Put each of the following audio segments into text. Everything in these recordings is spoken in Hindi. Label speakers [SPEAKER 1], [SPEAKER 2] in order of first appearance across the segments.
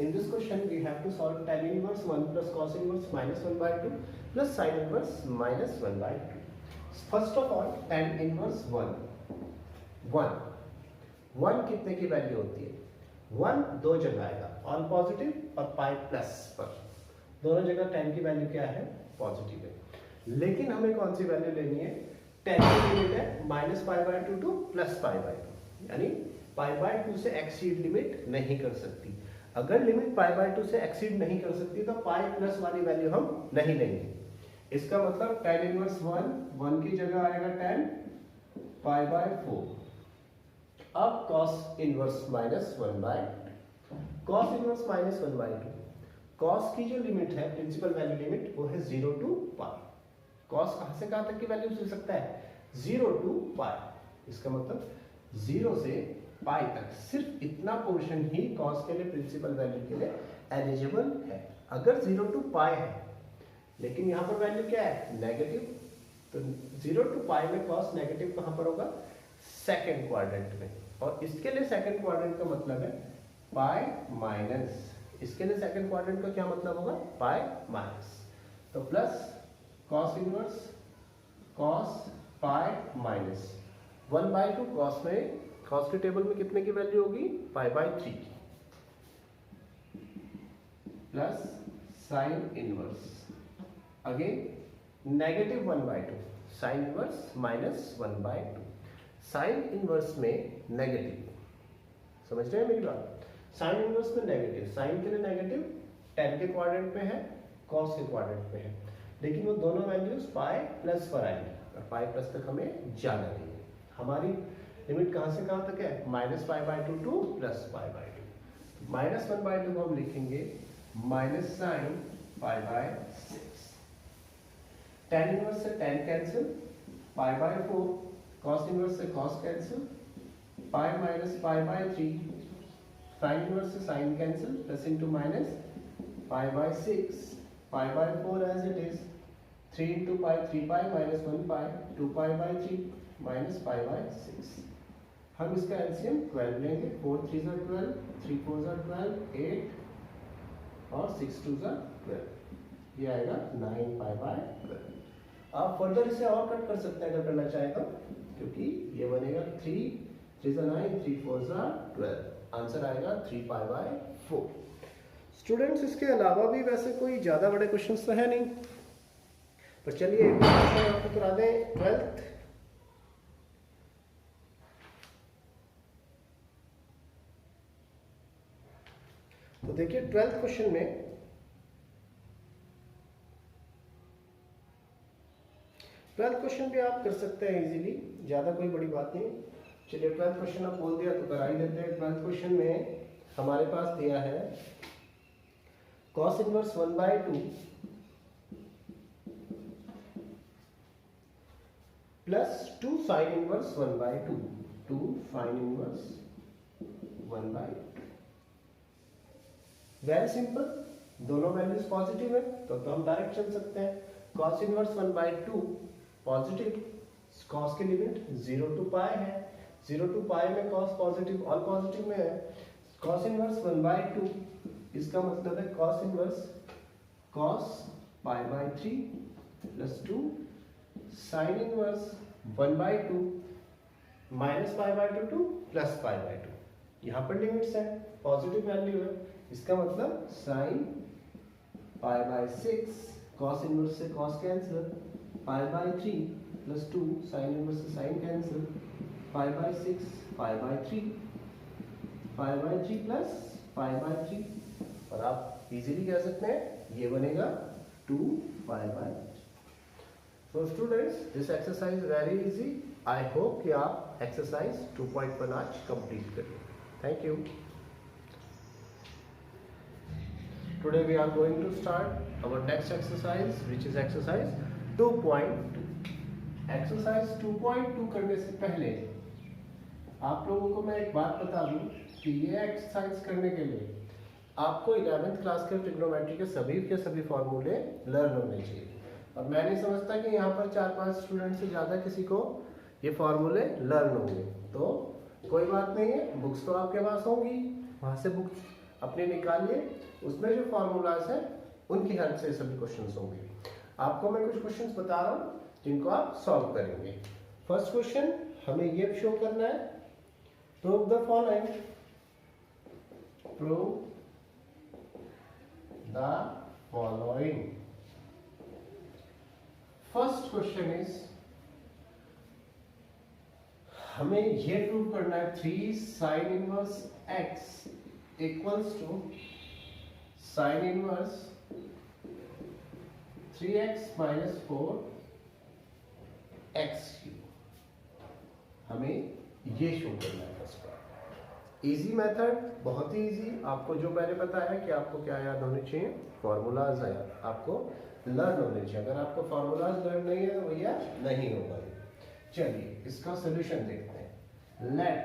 [SPEAKER 1] in this question we have to solve tan inverse 1 plus cos inverse minus 1 by 2 plus sin inverse minus 1 by 2. First of all tan inverse 1 कितने की वैल्यू होती है 1 दो जगह आएगा ऑल पॉजिटिव और पाई प्लस पर दोनों जगह tan की वैल्यू क्या है पॉजिटिव है लेकिन हमें कौन सी वैल्यू लेनी है tan की लिमिट है minus pi by 2 to plus pi by 2 यानी पाई बाय 2 से एक्सीड लिमिट नहीं कर सकती। अगर लिमिट पाई बाय 2 से एक्सीड नहीं कर सकती तो पाई प्लस वाली वैल्यू हम नहीं लेंगे। इसका मतलब tan इनवर्स 1 की जगह आएगा tan पाई बाय 4। अब cos inverse minus 1 by cos inverse minus 1 by 2 cos की जो लिमिट है प्रिंसिपल वैल्यू लिमिट वो है 0 टू पाई। cos कहां से कहां तक की वैल्यू ले सकता है 0 टू पाई। इसका मतलब 0 से पाई तक सिर्फ इतना पोर्शन ही cos के लिए प्रिंसिपल वैल्यू के लिए एलिजिबल है। अगर 0 टू पाई है लेकिन यहाँ पर वैल्यू क्या है नेगेटिव तो 0 टू पाई में cos नेगेटिव कहां पर होगा सेकंड क्वाड्रेंट में और इसके लिए सेकंड क्वाड्रेंट का मतलब है पाई माइनस इसके लिए सेकंड क्वाड्रेंट का क्या मतलब होगा पाई माइनस तो plus cos inverse cos pi minus 1 by 2 cos के टेबल में कितने की वैल्यू होगी pi by 3 plus sine inverse again negative 1 by 2 sine inverse minus 1 by 2 sine inverse में नेगेटिव समझ रहे हैं मेरी बात साइन इनवर्स में नेगेटिव साइन के लिए नेगेटिव tan के क्वाड्रेंट में है cos के क्वाड्रेंट में है लेकिन वो दोनों वैल्यूज पाई प्लस पर आएंगे और पाई प्लस तक हमें जाना नहीं है। हमारी लिमिट कहां से कहां तक है minus pi by 2 to plus pi by 2 minus 1 by 2 हम लिखेंगे minus sine pi by 6 tan inverse से tan cancel pi by 4 cos inverse से cos cancel pi minus pi by 3 sin inverse से sin cancel plus into minus pi by 6 pi by 4 as it is 3 into pi 3 pi minus 1 pi 2 pi by 3 minus pi by 6 हम इसका एलसीएम 12 लेंगे 4 3 are 12 3 4 are 12 8 और 6 2 are 12 ये आएगा 9 pi by 12। आप फर्दर इसे और कट कर सकते हैं अगर करना चाहे तो क्योंकि ये बनेगा 3 3 are 9 3 4 are 12 आंसर आएगा 3 pi by 4। स्टूडेंट्स इसके अलावा भी वैसे कोई ज़्यादा बड़े क्वेश्चंस तो है नहीं पर चलिए एक क्वेश्चन आपको करा दें 12th तो देखिए 12th क्वेश्चन में भी आप कर सकते हैं इजीली ज़्यादा कोई बड़ी बात नहीं। चलिए 12th क्वेश्चन आप बोल दिया तो करा ही देते हैं। 12th क्वेश्चन में हमारे पास दिया है cos inverse 1 by 2 plus 2 sine inverse 1 by 2 sine inverse 1 by 2। Very simple दोनों वैल्यूज पॉजिटिव है तो हम डायरेक्ट चल सकते हैं। cos inverse 1 by 2 positive cos की लिमिट 0 टू पाई है 0 टू पाई में cos पॉजिटिव ऑल पॉजिटिव में है cos इनवर्स 1 बाय 2 इसका मतलब है cos inverse cos pi by 3 plus 2 sine inverse 1 by 2 minus pi by 2 to plus pi by 2 यहाँ पर लिमिट्स है पॉजिटिव वैल्यू है इसका मतलब sine pi by 6 cos inverse से cos cancel pi by 3 plus 2 sine inverse से sine cancel pi by 6 pi by 3 plus pi by 3 और आप इजीली कह सकते हैं ये बनेगा 2 pi by 3। So students this exercise very easy. I hope कि आप एक्सरसाइज 2.1 आज कंप्लीट करें। Thank you. Today we are going to start our next exercise which is exercise 2.2। Exercise 2.2 करने से पहले आप लोगों को मैं एक बात बता दूं कि ये एक्सरसाइज करने के लिए आपको 11th क्लास के ट्रिग्नोमेट्री के सभी फॉर्मूले लर्न होने चाहिए और मैं नहीं समझता कि यहाँ पर 4-5 स्टूडेंट से ज़्यादा किसी को ये फॉर्मूले लर्न होंगे। तो कोई बात नहीं है, बुक्स तो आपके पास होंगी, वहाँ से बुक्स अपने निकालिए, उसमें जो फॉर्मूलाज है उनकी हेल्प से सभी क्वेश्चंस होंगे। आपको मैं कुछ क्वेश्चंस बता रहा हूँ जिनको आप सॉल्व करेंगे। फर्स्ट क्वेश्चन हमें ये शो करना है, prove the following, prove the following. First question is, हमें ये प्रूव करना है 3 sin inverse x equals to sin inverse 3x minus 4 x cube. हमें ये शो करना है फर्स्ट पार्ट। इजी मेथड, बहुत ही इजी। आपको जो मैंने बताया है कि आपको क्या याद होने चाहिए, फॉर्मूलाज है, आपको लर्न होने चाहिए। अगर आपको फॉर्मूलाज लर्न नहीं है तो भैया नहीं होगा। चलिए इसका सोल्यूशन देखते हैं। Let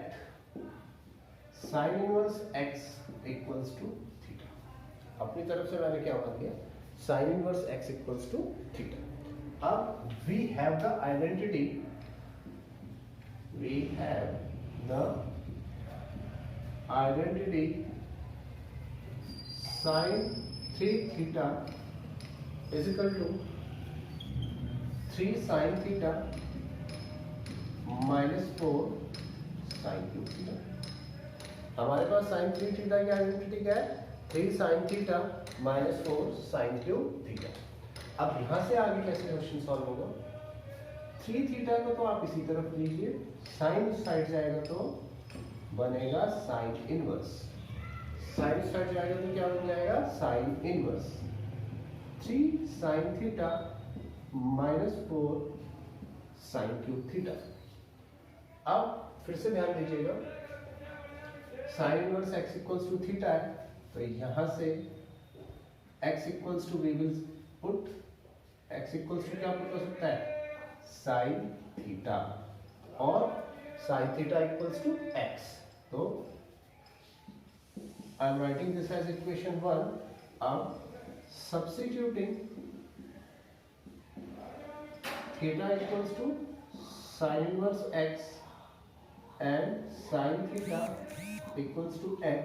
[SPEAKER 1] sin inverse x equals to theta. अपनी तरफ से मैंने क्या मान लिया, sin inverse x equals to theta. अब we have the identity, we have the identity sin 3 theta is equal to 3 sin theta minus 4 sin cube theta। हमारे पास sin 3 theta की आइडेंटिटी क्या है, 3 sin theta minus 4 sin cube theta। अब यहां से आगे कैसे क्वेश्चन सॉल्व होगा, 3 थीटा को तो आप इसी तरफ लीजिए, साइन साइड जाएगा तो बनेगा साइन इनवर्स, साइन साइड जाएगा तो क्या बन जाएगा, sine inverse 3 sine theta minus 4 sine cube theta. अब फिर से ध्यान दीजिएगा, sine inverse x equals to theta है, तो यहां से x equals to we will put, x equals to क्या पुट हो सकता है, साइन थीटा, और sine theta equals to x। तो I am writing this as equation 1। अब substituting theta equals to sine inverse x and sine theta equals to x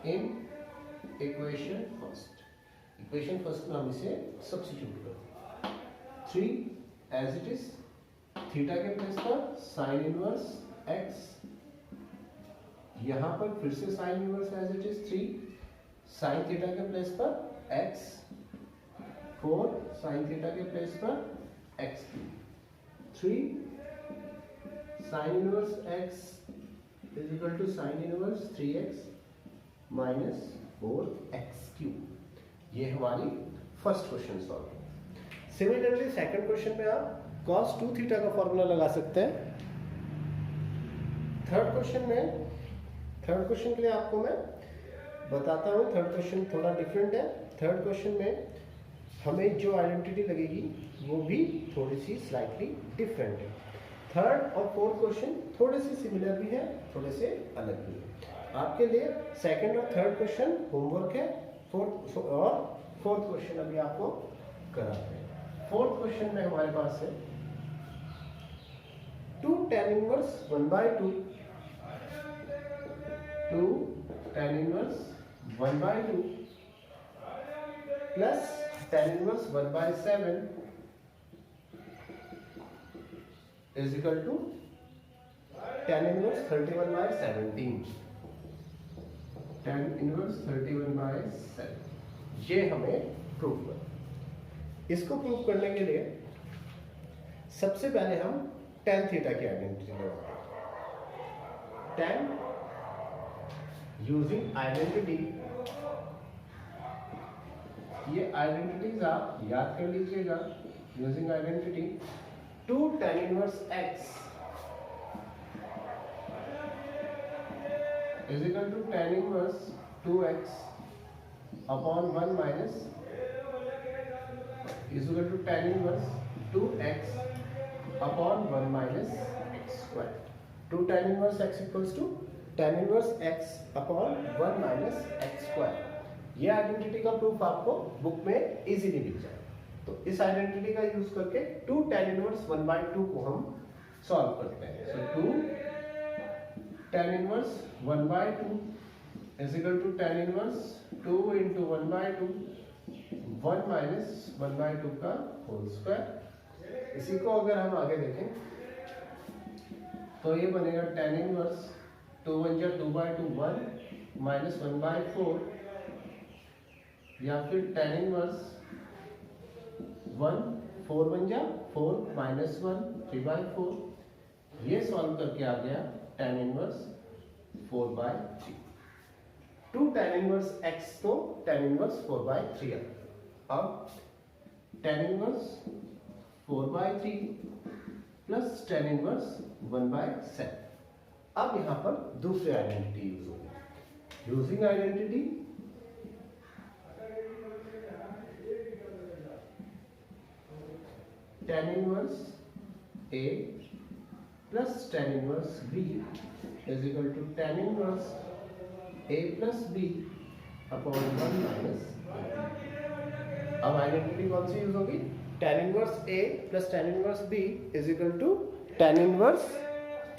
[SPEAKER 1] in equation first. Equation first में हम इसे सब्स्टिट्यूट करते हैं, 3 एज इट इज, थीटा के प्लेस पर साइन इनवर्स x, यहां पर फिर से sine inverse as it is 3 sine theta के प्लेस पर x, 4 साइन थीटा के प्लेस पर x, 3 sine inverse x is equal to sine inverse 3x minus 4x cube. ये हमारी first question solve. Similarly second question में आप cos 2 थीटा का फॉर्मूला लगा सकते हैं। थर्ड क्वेश्चन के लिए आपको मैं बताता हूँ, थर्ड क्वेश्चन थोड़ा डिफरेंट है। थर्ड क्वेश्चन में हमें जो आइडेंटिटी लगेगी वो भी थोड़ी सी स्लाइटली डिफरेंट है। थर्ड और फोर्थ क्वेश्चन थोड़े से सिमिलर भी है, थोड़े से अलग भी है। आपके लिए सेकंड और थर्ड क्वेश्चन होमवर्क है, फोर्थ क्वेश्चन अभी आपको कराते हैं। फोर्थ क्वेश्चन में हमारे पास है 2 tan inverse 1/2, 2 tan inverse 1/2 plus tan inverse 1/7 is equal to tan inverse 31/17, tan inverse 31/7। ये हमें प्रूव करना। इसको प्रूव करने के लिए सबसे पहले हम tan थीटा की आइडेंटिटी लगाते हैं। tan यूजिंग आइडेंटिटी, ये आइडेंटिटीज आप याद कर लीजिएगा। Using identity 2 tan inverse x is equal to tan inverse 2x upon 1 minus is equal to tan inverse 2x upon 1 minus x square। 2 tan inverse x equals to tan inverse x upon 1 minus x square। ये आइडेंटिटी का प्रूफ आपको बुक में इजीली मिल जाए। तो इस आइडेंटिटी का यूज करके 2 tan इनवर्स 1/2 को हम सॉल्व करते हैं। So 2 tan inverse 1/2 is equal to tan inverse 2 into 1/2 1 minus 1/2 का होल स्क्वायर। इसी को अगर हम आगे देखें तो ये बनेगा tan इनवर्स 2 1 जा 2/2 1 माइनस 1/4 या फिर tan इनवर्स 1 4 1 जा 4 माइनस 1 3/4। ये सॉल्व करके आ गया tan inverse 4/3। 2 tan inverse x तो tan इनवर्स 4/3। अब tan inverse 4/3 plus tan inverse 1/7। अब यहां पर दूसरी आइडेंटिटी यूज होगी। Using identity tan inverse a plus tan inverse b is equal to tan inverse a plus b upon 1 minus. अब आइडेंटिटी कौन सी यूज होगी? tan inverse a plus tan inverse b is equal to tan inverse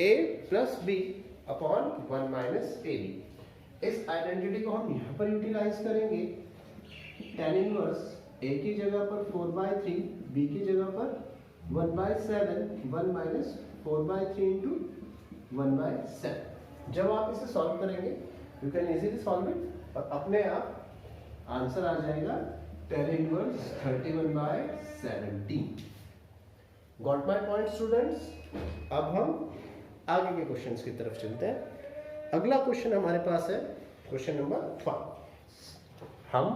[SPEAKER 1] a plus b upon 1 minus ab। इस आइडेंटिटी को हम यहाँ पर यूटिलाइज करेंगे। tan इनवर्स a की जगह पर 4/3, b की जगह पर 1/7, 1 माइनस 4/3 इंटू 1/7। जब आप इसे सॉल्व करेंगे you can easily solve it और अपने आप आंसर आ जाएगा tan inverse 31/17। Got my point students? अब हम आगे के क्वेश्चंस की तरफ चलते हैं। अगला क्वेश्चन हमारे पास है क्वेश्चन नंबर 5। हम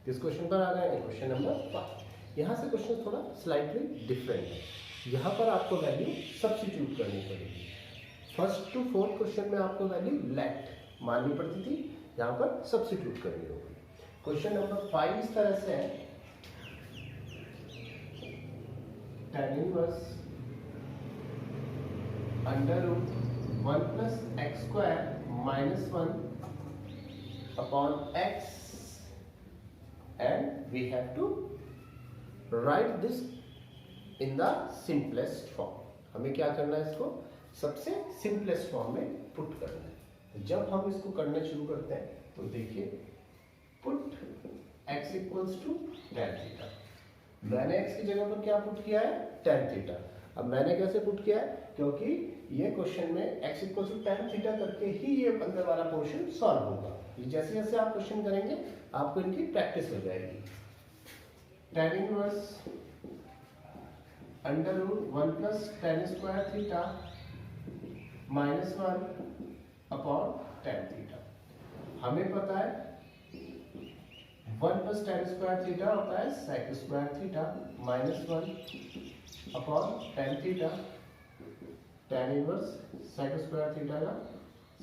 [SPEAKER 1] किस क्वेश्चन पर आ गए हैं? Question number 5। यहाँ से क्वेश्चन थोड़ा स्लाइटली डिफरेंट है। यहाँ पर आपको वैल्यू सब्स्टिट्यूट करनी पड़ेगी। फर्स्ट टू फोर्थ क्वेश्चन में आपको वैल्यू लेट माननी पड़ती थी, यहाँ पर सब्स्टिट्यूट करनी होगी। क्वेश्चन नंबर 5 इस तरह से है, tan inverse under root 1 plus x square minus 1 upon x and we have to write this in the simplest form। हमें क्या करना है? इसको सबसे सिंपलेस्ट फॉर्म में पुट करना है। जब हम इसको करना शुरू करते हैं तो देखिए put x equals to tan theta. मैंने x की जगह पर क्या पुट किया है? tan theta. अब मैंने कैसे पुट किया है? क्योंकि ये क्वेश्चन में x equals to tan theta करके ही ये अंदर वाला पोर्शन सॉल्व होगा। जैसे जैसे आप क्वेश्चन करेंगे आपको इनकी प्रैक्टिस हो जाएगी। tan inverse under root 1 plus tan square theta minus 1 upon tan theta. हमें पता है 1 प्लस tan स्क्वायर थीटा होता है sec square theta minus 1 upon tan theta. tan inverse sec square theta का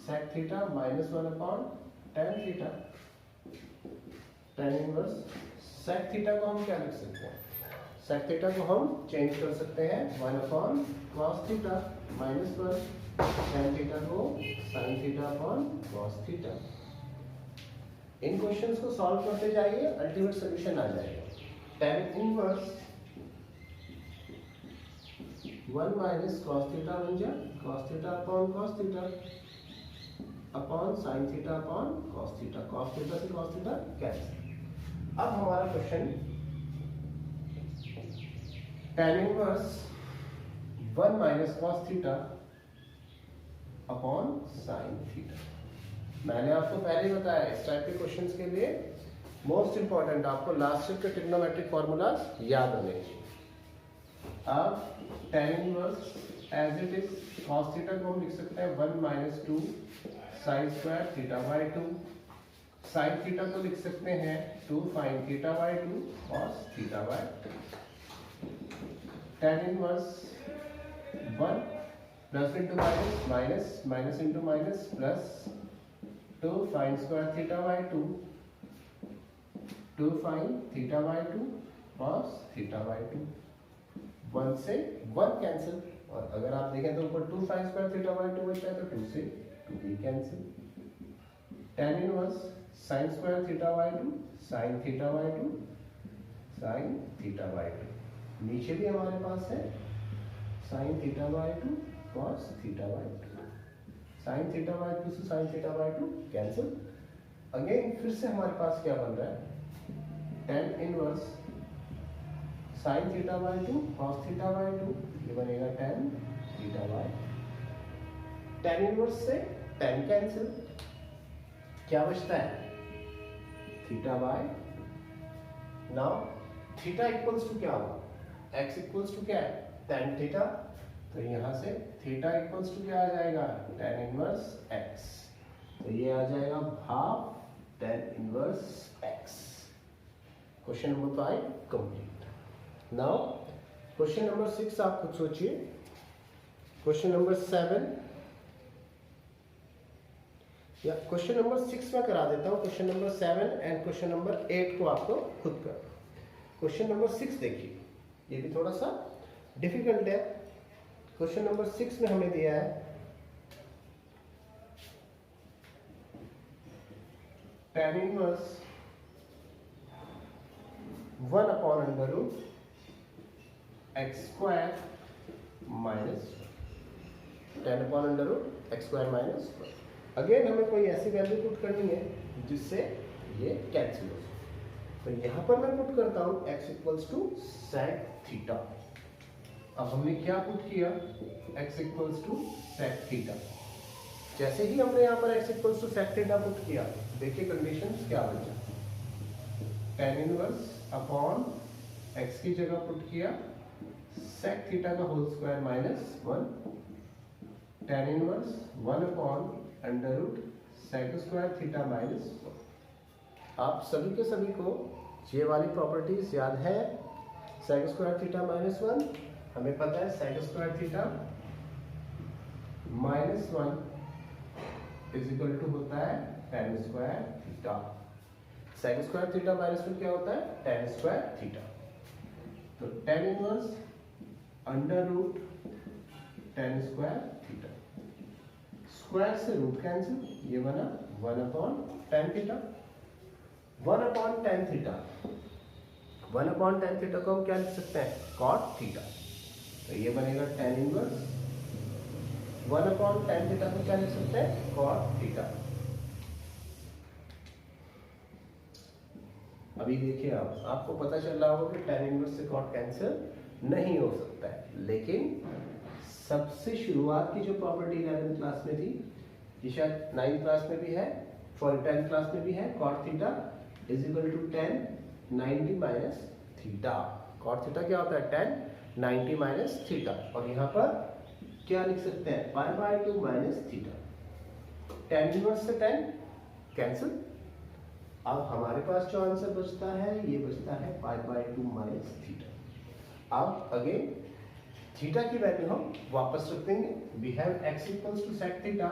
[SPEAKER 1] sec theta minus 1 upon tan theta. tan inverse sec theta को हम क्या लिख सकते हैं? sec थीटा को हम चेंज कर सकते हैं 1 upon cos theta minus 1, tan theta को sin theta upon cos theta. इन क्वेश्चंस को सॉल्व करते जाइए, अल्टीमेट सॉल्यूशन आ जाएगा। tan inverse 1 minus cos theta बन जाए cos theta upon cos theta upon sin theta upon cos theta. cos theta से cos थीटा कैंसिल। अब हमारा question tan inverse 1 minus cos theta upon sin theta. मैंने आपको पहले ही बताया इस टाइप के क्वेश्चंस के लिए मोस्ट इंपॉर्टेंट आपको लास्ट शिफ्ट के ट्रिग्नोमेट्रिक फॉर्मूलाज याद होने चाहिए। अब tan inverse as it is cos theta को हम लिख सकते हैं 1 minus 2 sin square theta by 2। sin theta को लिख सकते हैं 2 sin theta by 2 cos theta by 2। tan inverse 1 plus into minus minus minus into minus plus 2 sin square theta by 2 2 sin theta by 2 cos theta by 2। 1 से 1 कैंसिल और अगर आप देखें तो ऊपर 2 sin स्क्वायर थीटा बाई 2 बचता है तो 2 से 2 भी cancel. tan inverse sin square theta by 2 sin theta by 2 sin theta by 2। नीचे भी हमारे पास है sin theta by 2 cos theta by 2। sin theta by 2 से sin theta by 2 cancel. Again फिर से हमारे पास क्या बन रहा है, tan inverse sin theta by 2 cos theta by 2, ये बनेगा tan theta by, tan inverse से tan कैंसिल, क्या बचता है theta by, now theta equals to क्या होगा, x इक्वल्स टू क्या है tan थीटा, तो यहां से थीटा इक्वल्स टू क्या आ जाएगा tan इनवर्स x, तो ये आ जाएगा half tan inverse x। Question number 5 complete. Now question number 6 आप खुद सोचिए, क्वेश्चन नंबर 7 या क्वेश्चन नंबर 6 में करा देता हूं, question number 7 and question number 8 को आपको खुद कर। क्वेश्चन नंबर 6 देखिए, ये भी थोड़ा सा डिफिकल्ट है। क्वेश्चन नंबर 6 में हमें दिया है tan inverse 1 upon under root x square minus, tan upon under root x square minus. Again हमें कोई ऐसी वैल्यू पुट करनी है जिससे ये कैंसिल हो जाए, तो यहां पर मैं पुट करता हूं x equals to sec theta. अब हमने क्या पुट किया, x equals to sec theta. जैसे ही हमने यहाँ पर x equals to sec theta put किया, देखिए कंडीशंस क्या बन जाए, tan इनवर्स अपॉन x की जगह पुट किया sec थीटा का whole square minus 1, tan inverse 1 upon under root sec square theta minus 1। आप सभी के सभी को ये वाली प्रॉपर्टीज याद है, sec स्क्वायर थीटा माइनस 1, हमें पता है sec square theta minus 1 is equal to होता है tan square theta. sec square theta minus 1 क्या होता है tan स्क्वायर थीटा, तो tan inverse under root tan square theta, square से रूट कैंसिल, ये बना 1 upon tan theta, 1 upon tan theta, 1 upon tan theta को हम क्या लिख सकते हैं cot थीटा, तो ये बनेगा tan inverse 1 upon tan theta को क्या लिख सकते हैं cot थीटा। अभी देखिए आपको पता चल रहा होगा कि tan इनवर्स से cot कैंसिल नहीं हो सकता है, लेकिन सबसे शुरुआत की जो प्रॉपर्टी 11th क्लास में थी, ये शायद 9th क्लास में भी है, 10th क्लास में भी है, cot theta is equal to tan 90 minus theta. cot theta क्या होता है tan 90 माइनस थीटा, और यहाँ पर क्या लिख सकते हैं पाई by 2 minus theta, tan inverse से tan कैंसिल। अब हमारे पास जो आंसर बचता है ये बचता है पाई बाय 2 माइनस थीटा। अब अगेन थीटा की वैल्यू हम वापस रख देंगे, we have x equals to sec theta,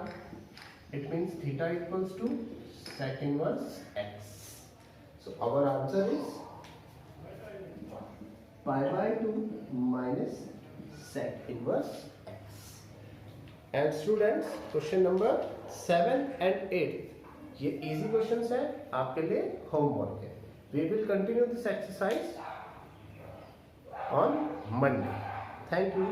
[SPEAKER 1] it means theta equals to sec inverse x, so our answer is pi by 2 minus sec inverse x। and students question number 7 and 8 ये इजी क्वेश्चंस है, आपके लिए होमवर्क है। We will continue this exercise on Monday. Thank you.